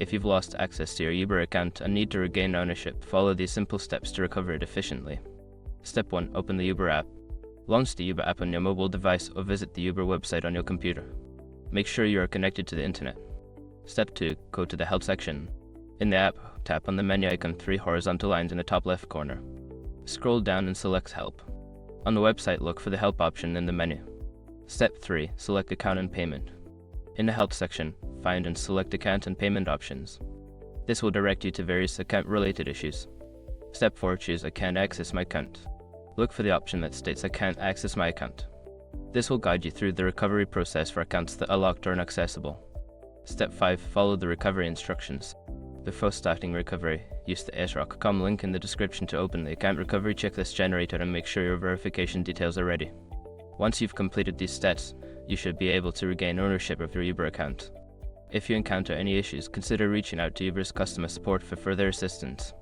If you've lost access to your Uber account and need to regain ownership, follow these simple steps to recover it efficiently. Step 1. Open the Uber app. Launch the Uber app on your mobile device or visit the Uber website on your computer. Make sure you are connected to the internet. Step 2. Go to the Help section. In the app, tap on the menu icon 3 horizontal lines in the top left corner. Scroll down and select Help. On the website, look for the Help option in the menu. Step 3. Select Account and Payment. In the Help section, find and select Account and Payment options. This will direct you to various account-related issues. Step 4. Choose I can't access my account. Look for the option that states I can't access my account. This will guide you through the recovery process for accounts that are locked or inaccessible. Step 5. Follow the recovery instructions. Before starting recovery, use the AceRock.com link in the description to open the account recovery checklist generator and make sure your verification details are ready. Once you've completed these steps, you should be able to regain ownership of your Uber account. If you encounter any issues, consider reaching out to Uber's customer support for further assistance.